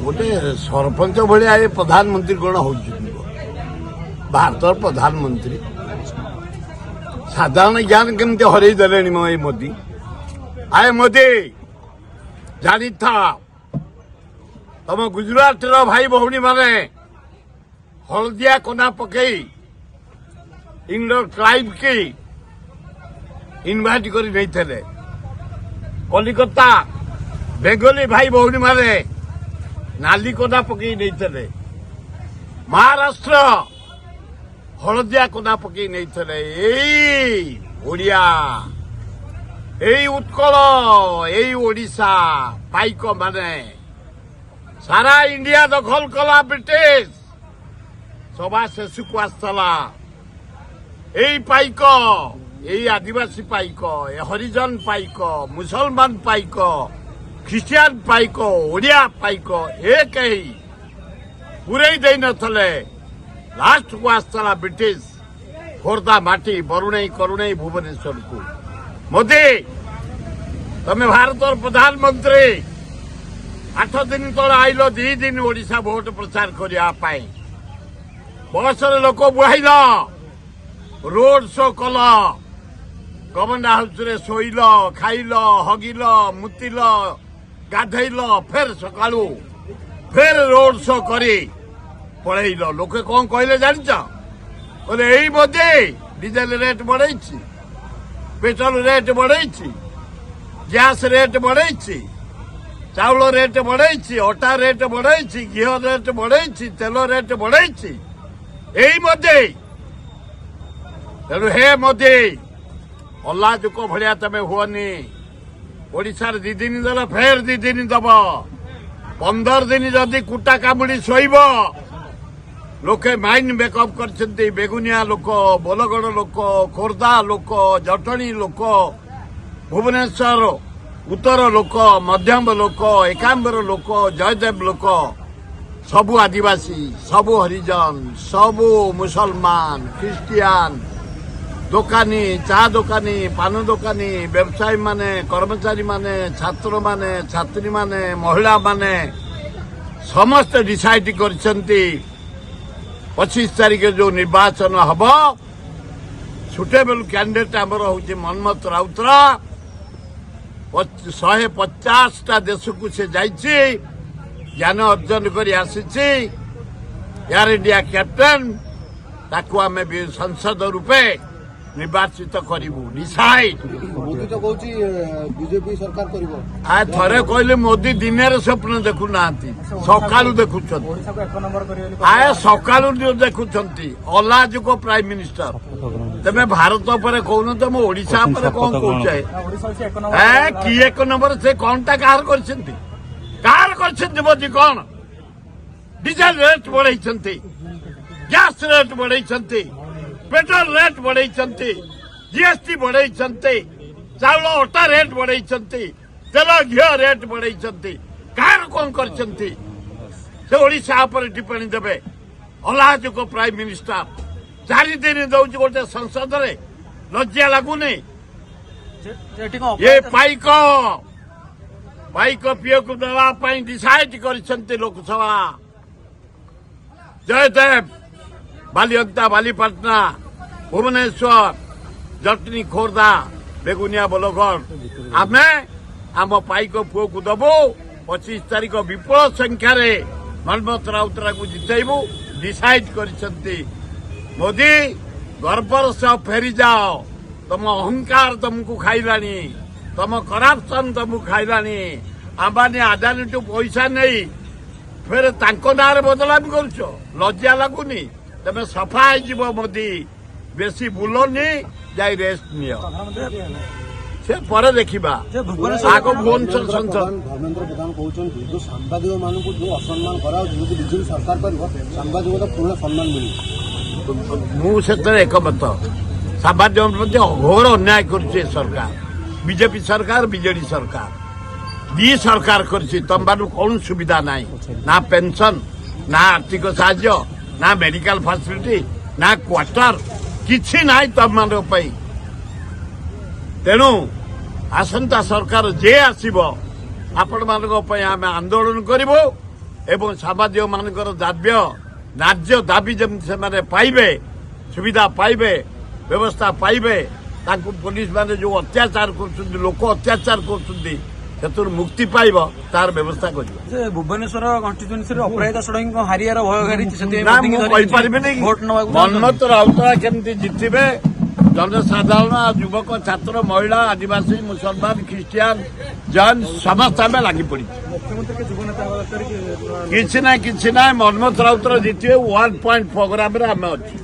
गोटे सरपंच भाया ये प्रधानमंत्री कौन हो भारत प्रधानमंत्री साधारण ज्ञान केमती हरईदे मोदी आए मोदी जानी था तुम गुजरात भाई भौणी माने हलदिया कोना पकई इंग्लैंड ट्राइब की इनवाइट कर नहीं थे कलिकता बेंगली भाई भौणी माने नाली कोना पकई नहीं थे महाराष्ट्र हलदिया कोना पकई नहीं थे ओडिया एई उत्कल एई ओडिशा पाइक माने सारा इंडिया दखल कला ब्रिटिश सभा शेष को आसला एई पाइक एई आदिवासी पाइक ए हरिजन पाइक मुसलमान पाइक ख्रिस्टियान पाइक ओडिया पाइक एक पूरे दे नथले लास्ट को आसला ब्रिटिश खोर्धा माटी बरुणई करुणई भुवनेश्वर को मोदी तमे भारत प्रधानमंत्री 8 दिन तले आइल 2 दिन ओडिशा भोट प्रचार करने बस लोक बुहाइल रोड शो कल गवर्नमेंट हाउस रे शोइल खाइल हगिल मुतिल गाधैल फेर सकाळू फेर रोड शो करी पळैल लोके कौन कहले जानिच बोले एई मोदी डीजेल रेट बढ़ई पेट्रोल रेट बढ़ई गैस रेट बढ़ई चाउल रेट बढ़ई अटा रेट बढ़ई घी रेट बढ़ई तेल रेट बढ़ई एई मोदी तेणु हे मोदी अल्लाजुक भाया तमें हुअनी ओडिशार 2 दिन देला फेर 2 दिन दब 15 दिन जदि कुटा कामुड़ी शोब लोके माइन मेकअप कर बेगुनिया लोक बोलगड़ लोक खोर्धा लोक जटणी लोक भुवनेश्वर उत्तर लोक मध्यम लोक एकांबर लोक जयदेव लोक सबु आदिवासी सबु हरिजन सबु मुसलमान ख्रिस्टियान दोकानी चा दोकानी पान दोकानी व्यवसायी माने कर्मचारी माने छात्र माने छात्री माने महिला माने समस्त डिसाइड करछंती 25 तारीख जो निर्वाचन हम सुटेबल कैंडिडेट आमर हूँ मनमथ राउतरा 150टा देश को से जाइए ज्ञान अर्जन कर एयर इंडिया कैप्टेन ताकू आम संसद रूपे निर्वाचित करूँ डिसाइड मोदी तो कहूँ बीजेपी सरकार करिवो थरे कहले मोदी दिन स्वप्न देखु ना सकालू देखुं आए सकालू देखुंट अलाजुक प्राइम मिनिस्टर तेमे भारत पर कहून तुम ओडिशा पर कौन कहे कि 1 नंबर से कौनटा कार मोदी कौन डीजेल रेट बढ़ई गैस रेट बढ़ई पेट्रोल रेट बढ़ई जीएसटी बढ़ई चाउल अटा रेट बढ़ई तेल घी रेट बढ़ई कार कौन कर ओडिशा पर टिप्पणी देवे अलाजुक प्राइम मिनिस्टर 4 दिन दौर गोटे संसद रे लज्जा लगुनि ये पाइक पीओ को देवाई डिसाइड कर लोकसभा जयदेव बालिअंता बालीपाटना भुवनेश्वर जटनी खोर्धा बेगुनिया बोलगढ़ आम आम पाइक पुओ को दबु 25 तारीख विपुल संख्यार मनमथ राउतरा को जितेबू डिसाइड कर मोदी गर्वर सह फेरी जाओ तुम अहंकार तुमको खाइलानी तुम करप्शन तुमको खाइलानी अंबानी आदानी टू पैसा नहीं फिर ना बदलाम कर लज्जा लगुनि तमें सफा हो मोदी बेसी बुलनी जाई रेस्ट नियो से पर देखा आग भुवनेश्वर संसद धर्मेन्द्र प्रधान कहते जो सांबादिक मान जो असम्मान कराजी सरकार कर सांबादिकता पूर्ण सम्मान मिले मुझे एकमत सांबादिक प्रति घोर अन्याय कर सरकार बीजेपी सरकार बीजेडी सरकार दी सरकार कर कौन सुविधा नाई ना पेंशन ना आर्थिक साहाय्य ना मेडिकल फैसिलिटी ना क्वार्टर किछि नाई तुम तेणु आसंता सरकार जे आसब आपण मान आम आंदोलन करूँ ଏବଂ ସାମ୍ବାଦିକ ମାନଙ୍କର ନ୍ୟାଯ୍ୟ ଦାବି ଯେମିତି ସେମାନେ ପାଇବେ, ସୁବିଧା ପାଇବେ, ବ୍ୟବସ୍ଥା ପାଇବେ, ତାଙ୍କୁ ପୋଲିସ ମାନେ ଯୋଉ ଅତ୍ୟାଚାର କରୁଛନ୍ତି, ଲୋକ ଅତ୍ୟାଚାର କରୁଛନ୍ତି, ସେଥିରୁ ମୁକ୍ତି ପାଇବ ତାର ବ୍ୟବସ୍ଥା କରିବ। ଭୁବନେଶ୍ୱର କନଷ୍ଟିଚ୍ୟୁଏନ୍ସିରେ ଅପରାଜିତା ଷଡ଼ଙ୍ଗୀଙ୍କ ହାରିବାର ଭୟ ଘାରିଛି, ନା ମୁଁ କହିପାରିବିନି ମନ୍ମଥ ରାଉତରାୟ କେମିତି ଜିତିବେ। ଜନସାଧାରଣ, ଯୁବକ, ଛାତ୍ର, ମହିଳା, ଆଦିବାସୀ, ମୁସଲମାନ, ଖ୍ରୀଷ୍ଟିଆନ, ଜୈନ ସମସ୍ତେ ଆମେ ଲାଗି ପଡିଛୁ। କିଛି ନାହିଁ ମନ୍ମଥ ରାଉତରାୟ ଜିତିବେ। 1 ପଏଣ୍ଟ ପ୍ରୋଗ୍ରାମରେ ଆମେ ଅଛୁ।